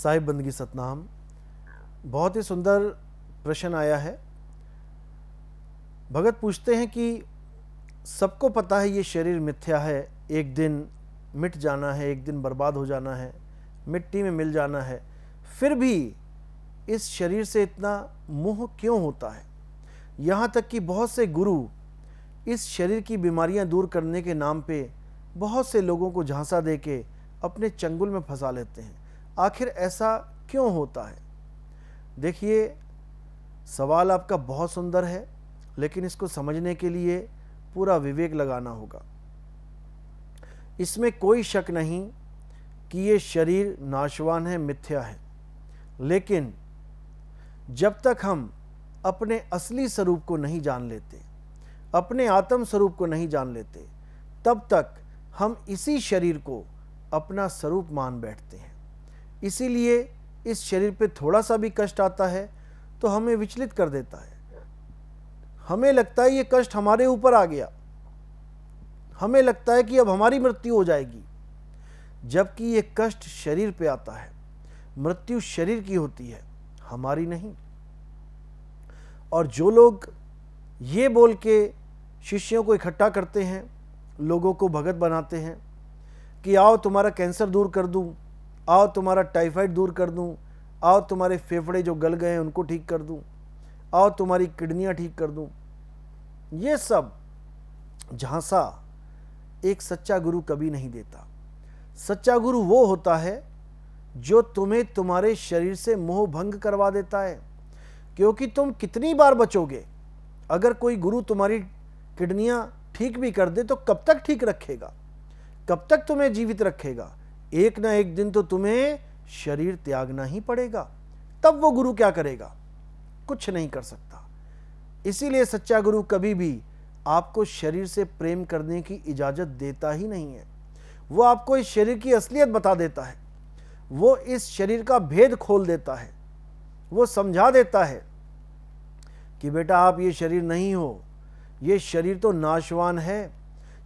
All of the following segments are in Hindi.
साहिब बंदगी सतनाम। बहुत ही सुंदर प्रश्न आया है। भगत पूछते हैं कि सबको पता है ये शरीर मिथ्या है, एक दिन मिट जाना है, एक दिन बर्बाद हो जाना है, मिट्टी में मिल जाना है, फिर भी इस शरीर से इतना मोह क्यों होता है? यहाँ तक कि बहुत से गुरु इस शरीर की बीमारियां दूर करने के नाम पे बहुत से लोगों को झांसा दे के अपने चंगुल में फंसा लेते हैं। आखिर ऐसा क्यों होता है? देखिए, सवाल आपका बहुत सुंदर है, लेकिन इसको समझने के लिए पूरा विवेक लगाना होगा। इसमें कोई शक नहीं कि ये शरीर नाशवान है, मिथ्या है, लेकिन जब तक हम अपने असली स्वरूप को नहीं जान लेते, अपने आत्म स्वरूप को नहीं जान लेते, तब तक हम इसी शरीर को अपना स्वरूप मान बैठते हैं। इसीलिए इस शरीर पे थोड़ा सा भी कष्ट आता है तो हमें विचलित कर देता है। हमें लगता है ये कष्ट हमारे ऊपर आ गया, हमें लगता है कि अब हमारी मृत्यु हो जाएगी, जबकि ये कष्ट शरीर पे आता है। मृत्यु शरीर की होती है, हमारी नहीं। और जो लोग ये बोल के शिष्यों को इकट्ठा करते हैं, लोगों को भगत बनाते हैं कि आओ तुम्हारा कैंसर दूर कर दूं, आओ तुम्हारा टाइफाइड दूर कर दूं, आओ तुम्हारे फेफड़े जो गल गए हैं उनको ठीक कर दूं, आओ तुम्हारी किडनियां ठीक कर दूं, ये सब झांसा एक सच्चा गुरु कभी नहीं देता। सच्चा गुरु वो होता है जो तुम्हें तुम्हारे शरीर से मोह भंग करवा देता है। क्योंकि तुम कितनी बार बचोगे? अगर कोई गुरु तुम्हारी किडनियां ठीक भी कर दे तो कब तक ठीक रखेगा? कब तक तुम्हें जीवित रखेगा? एक ना एक दिन तो तुम्हें शरीर त्यागना ही पड़ेगा। तब वो गुरु क्या करेगा? कुछ नहीं कर सकता। इसीलिए सच्चा गुरु कभी भी आपको शरीर से प्रेम करने की इजाजत देता ही नहीं है। वो आपको इस शरीर की असलियत बता देता है, वो इस शरीर का भेद खोल देता है, वो समझा देता है कि बेटा आप ये शरीर नहीं हो, ये शरीर तो नाशवान है,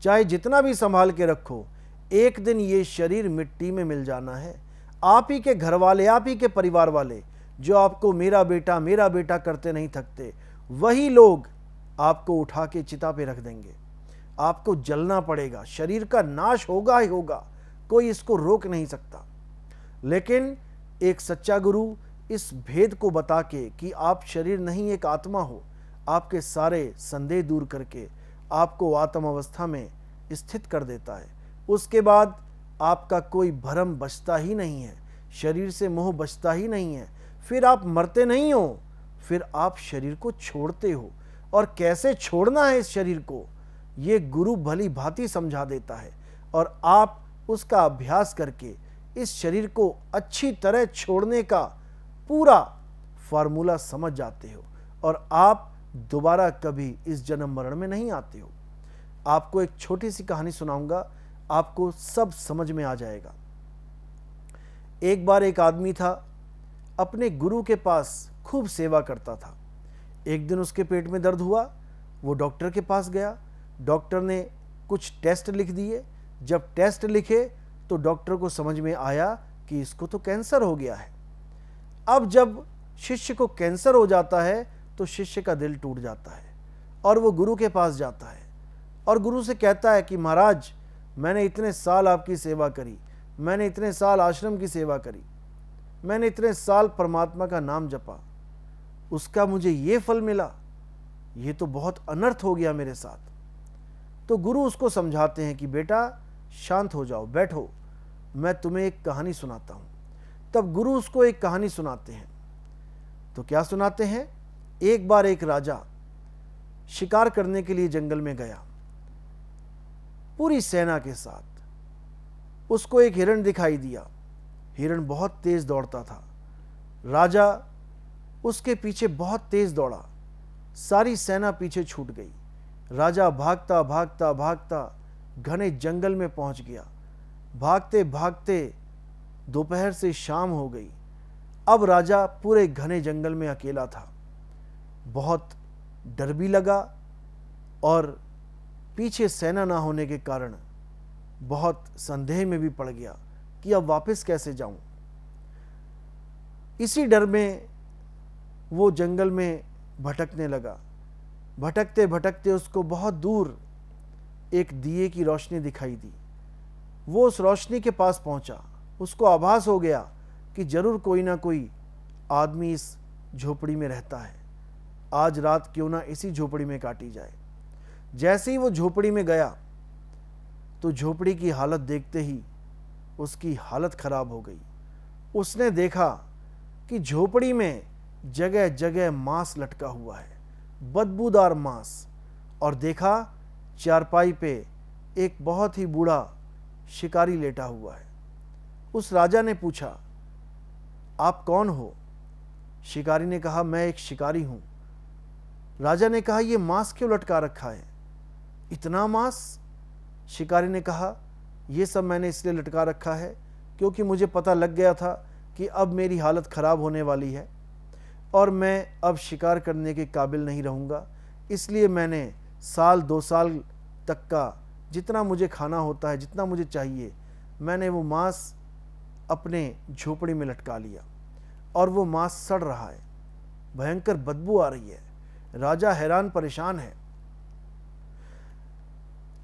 चाहे जितना भी संभाल के रखो, एक दिन ये शरीर मिट्टी में मिल जाना है। आप ही के घर वाले, आप ही के परिवार वाले जो आपको मेरा बेटा करते नहीं थकते, वही लोग आपको उठा के चिता पे रख देंगे। आपको जलना पड़ेगा, शरीर का नाश होगा ही होगा, कोई इसको रोक नहीं सकता। लेकिन एक सच्चा गुरु इस भेद को बता के कि आप शरीर नहीं एक आत्मा हो, आपके सारे संदेह दूर करके आपको आत्म अवस्था में स्थित कर देता है। उसके बाद आपका कोई भ्रम बचता ही नहीं है, शरीर से मोह बचता ही नहीं है। फिर आप मरते नहीं हो, फिर आप शरीर को छोड़ते हो। और कैसे छोड़ना है इस शरीर को, ये गुरु भली भांति समझा देता है, और आप उसका अभ्यास करके इस शरीर को अच्छी तरह छोड़ने का पूरा फार्मूला समझ जाते हो, और आप दोबारा कभी इस जन्म मरण में नहीं आते हो। आपको एक छोटी सी कहानी सुनाऊंगा, आपको सब समझ में आ जाएगा। एक बार एक आदमी था, अपने गुरु के पास खूब सेवा करता था। एक दिन उसके पेट में दर्द हुआ, वो डॉक्टर के पास गया। डॉक्टर ने कुछ टेस्ट लिख दिए। जब टेस्ट लिखे तो डॉक्टर को समझ में आया कि इसको तो कैंसर हो गया है। अब जब शिष्य को कैंसर हो जाता है तो शिष्य का दिल टूट जाता है, और वो गुरु के पास जाता है और गुरु से कहता है कि महाराज, मैंने इतने साल आपकी सेवा करी, मैंने इतने साल आश्रम की सेवा करी, मैंने इतने साल परमात्मा का नाम जपा, उसका मुझे ये फल मिला, ये तो बहुत अनर्थ हो गया मेरे साथ। तो गुरु उसको समझाते हैं कि बेटा शांत हो जाओ, बैठो, मैं तुम्हें एक कहानी सुनाता हूँ। तब गुरु उसको एक कहानी सुनाते हैं। तो क्या सुनाते हैं? एक बार एक राजा शिकार करने के लिए जंगल में गया पूरी सेना के साथ। उसको एक हिरण दिखाई दिया। हिरण बहुत तेज दौड़ता था। राजा उसके पीछे बहुत तेज दौड़ा, सारी सेना पीछे छूट गई। राजा भागता भागता भागता घने जंगल में पहुंच गया। भागते भागते दोपहर से शाम हो गई। अब राजा पूरे घने जंगल में अकेला था। बहुत डर भी लगा, और पीछे सेना ना होने के कारण बहुत संदेह में भी पड़ गया कि अब वापस कैसे जाऊं। इसी डर में वो जंगल में भटकने लगा। भटकते भटकते उसको बहुत दूर एक दिए की रोशनी दिखाई दी। वो उस रोशनी के पास पहुंचा। उसको आभास हो गया कि जरूर कोई ना कोई आदमी इस झोपड़ी में रहता है। आज रात क्यों ना इसी झोपड़ी में काटी जाए। जैसे ही वो झोपड़ी में गया तो झोपड़ी की हालत देखते ही उसकी हालत खराब हो गई। उसने देखा कि झोपड़ी में जगह जगह मांस लटका हुआ है, बदबूदार मांस, और देखा चारपाई पे एक बहुत ही बूढ़ा शिकारी लेटा हुआ है। उस राजा ने पूछा, आप कौन हो? शिकारी ने कहा, मैं एक शिकारी हूं। राजा ने कहा, यह मांस क्यों लटका रखा है? इतना मांस? शिकारी ने कहा, यह सब मैंने इसलिए लटका रखा है क्योंकि मुझे पता लग गया था कि अब मेरी हालत खराब होने वाली है और मैं अब शिकार करने के काबिल नहीं रहूँगा। इसलिए मैंने साल 2 साल तक का जितना मुझे खाना होता है, जितना मुझे चाहिए, मैंने वो मांस अपने झोपड़ी में लटका लिया और वो मांस सड़ रहा है, भयंकर बदबू आ रही है। राजा हैरान परेशान है।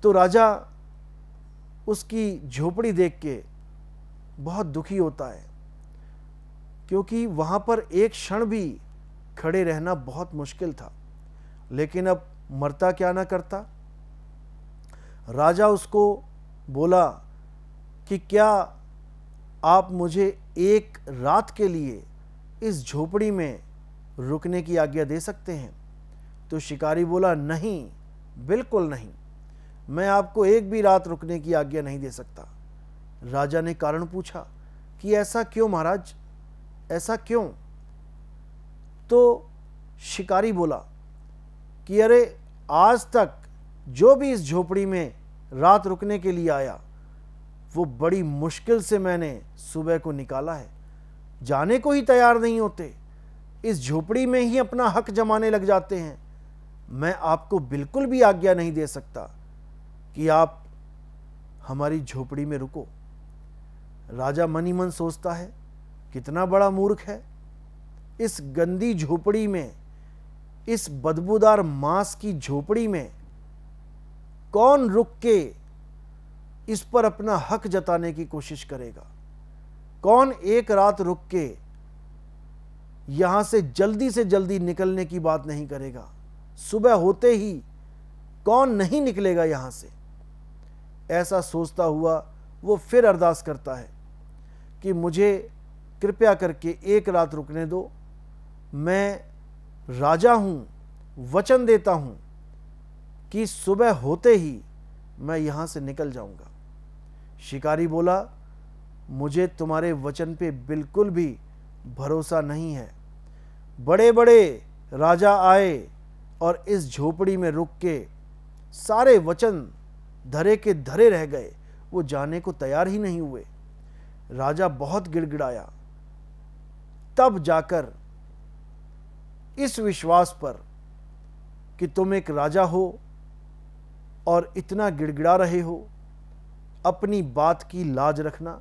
तो राजा उसकी झोपड़ी देख के बहुत दुखी होता है क्योंकि वहां पर एक क्षण भी खड़े रहना बहुत मुश्किल था। लेकिन अब मरता क्या ना करता। राजा उसको बोला कि क्या आप मुझे एक रात के लिए इस झोपड़ी में रुकने की आज्ञा दे सकते हैं? तो शिकारी बोला, नहीं, बिल्कुल नहीं, मैं आपको एक भी रात रुकने की आज्ञा नहीं दे सकता। राजा ने कारण पूछा कि ऐसा क्यों महाराज, ऐसा क्यों? तो शिकारी बोला कि अरे, आज तक जो भी इस झोपड़ी में रात रुकने के लिए आया वो बड़ी मुश्किल से मैंने सुबह को निकाला है। जाने को ही तैयार नहीं होते, इस झोपड़ी में ही अपना हक जमाने लग जाते हैं। मैं आपको बिल्कुल भी आज्ञा नहीं दे सकता कि आप हमारी झोपड़ी में रुको। राजा मन ही मन सोचता है, कितना बड़ा मूर्ख है। इस गंदी झोपड़ी में, इस बदबूदार मांस की झोपड़ी में कौन रुक के इस पर अपना हक जताने की कोशिश करेगा? कौन एक रात रुक के यहां से जल्दी निकलने की बात नहीं करेगा? सुबह होते ही कौन नहीं निकलेगा यहां से? ऐसा सोचता हुआ वो फिर अरदास करता है कि मुझे कृपया करके एक रात रुकने दो। मैं राजा हूं, वचन देता हूं कि सुबह होते ही मैं यहां से निकल जाऊंगा। शिकारी बोला, मुझे तुम्हारे वचन पे बिल्कुल भी भरोसा नहीं है। बड़े बड़े राजा आए और इस झोपड़ी में रुक के सारे वचन धरे के धरे रह गए, वो जाने को तैयार ही नहीं हुए। राजा बहुत गिड़गिड़ाया। तब जाकर इस विश्वास पर कि तुम एक राजा हो और इतना गिड़गिड़ा रहे हो, अपनी बात की लाज रखना,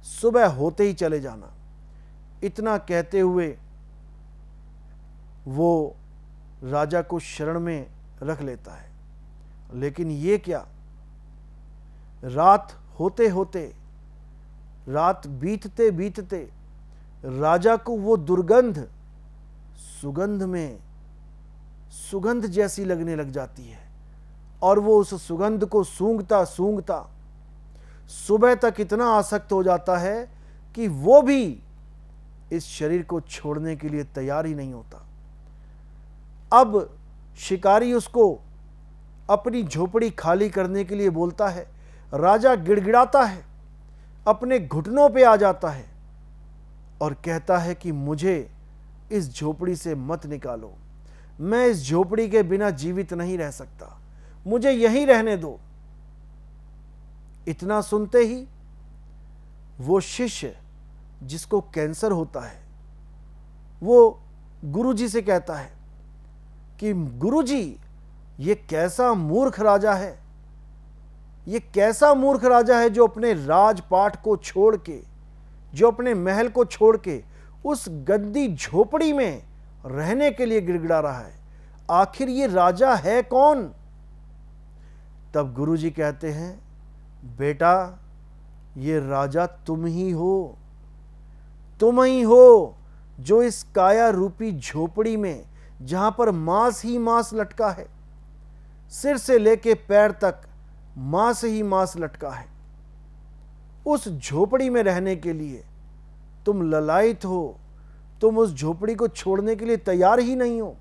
सुबह होते ही चले जाना। इतना कहते हुए वो राजा को शरण में रख लेता है। लेकिन ये क्या, रात होते होते, रात बीतते बीतते राजा को वो दुर्गंध सुगंध जैसी लगने लग जाती है और वो उस सुगंध को सूंघता सूंघता सुबह तक इतना आसक्त हो जाता है कि वो भी इस शरीर को छोड़ने के लिए तैयार ही नहीं होता। अब शिकारी उसको अपनी झोपड़ी खाली करने के लिए बोलता है। राजा गिड़गिड़ाता है, अपने घुटनों पे आ जाता है और कहता है कि मुझे इस झोपड़ी से मत निकालो, मैं इस झोपड़ी के बिना जीवित नहीं रह सकता, मुझे यहीं रहने दो। इतना सुनते ही वो शिष्य जिसको कैंसर होता है, वो गुरुजी से कहता है कि गुरुजी, ये कैसा मूर्ख राजा है, ये कैसा मूर्ख राजा है जो अपने राजपाट को छोड़ के, जो अपने महल को छोड़ के उस गंदी झोपड़ी में रहने के लिए गिड़गिड़ा रहा है। आखिर ये राजा है कौन? तब गुरुजी कहते हैं, बेटा ये राजा तुम ही हो। तुम ही हो जो इस काया रूपी झोपड़ी में, जहां पर मांस ही मांस लटका है, सिर से लेके पैर तक मांस ही मांस लटका है, उस झोपड़ी में रहने के लिए तुम ललायत हो। तुम उस झोपड़ी को छोड़ने के लिए तैयार ही नहीं हो।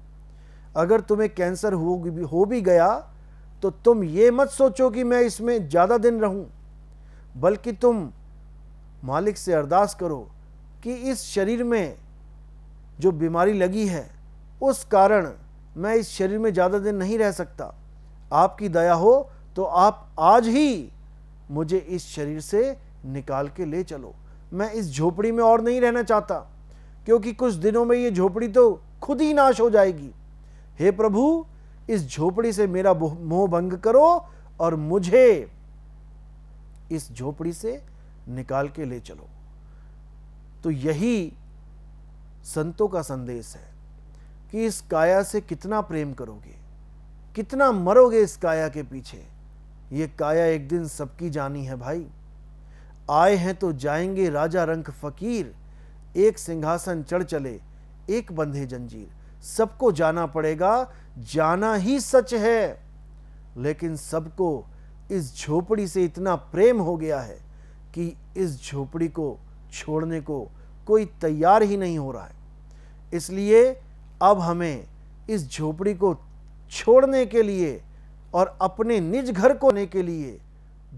अगर तुम्हें कैंसर हो भी गया तो तुम ये मत सोचो कि मैं इसमें ज़्यादा दिन रहूं, बल्कि तुम मालिक से अरदास करो कि इस शरीर में जो बीमारी लगी है उस कारण मैं इस शरीर में ज़्यादा दिन नहीं रह सकता। आपकी दया हो तो आप आज ही मुझे इस शरीर से निकाल के ले चलो। मैं इस झोपड़ी में और नहीं रहना चाहता, क्योंकि कुछ दिनों में ये झोपड़ी तो खुद ही नाश हो जाएगी। हे प्रभु, इस झोपड़ी से मेरा मोह भंग करो और मुझे इस झोपड़ी से निकाल के ले चलो। तो यही संतों का संदेश है कि इस काया से कितना प्रेम करोगे, कितना मरोगे इस काया के पीछे। ये काया एक दिन सबकी जानी है भाई। आए हैं तो जाएंगे राजा रंक फकीर, एक सिंहासन चढ़ चले एक बंधे जंजीर। सबको जाना पड़ेगा, जाना ही सच है, लेकिन सबको इस झोपड़ी से इतना प्रेम हो गया है कि इस झोपड़ी को छोड़ने को कोई तैयार ही नहीं हो रहा है। इसलिए अब हमें इस झोपड़ी को छोड़ने के लिए और अपने निज घर को आने के लिए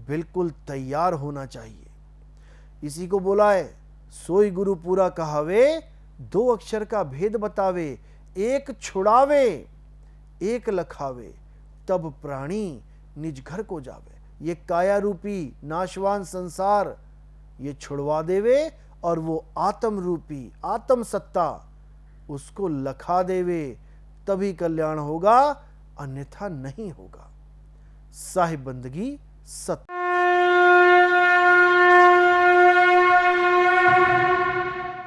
बिल्कुल तैयार होना चाहिए। इसी को बोला है, सोई गुरु पूरा कहावे, दो अक्षर का भेद बतावे, एक छुड़ावे एक लखावे, तब प्राणी निज घर को जावे। ये काया रूपी नाशवान संसार ये छुड़वा देवे और वो आत्म रूपी आत्म सत्ता उसको लखा देवे, तभी कल्याण होगा, अन्यथा नहीं होगा। साहिब बंदगी सत्य।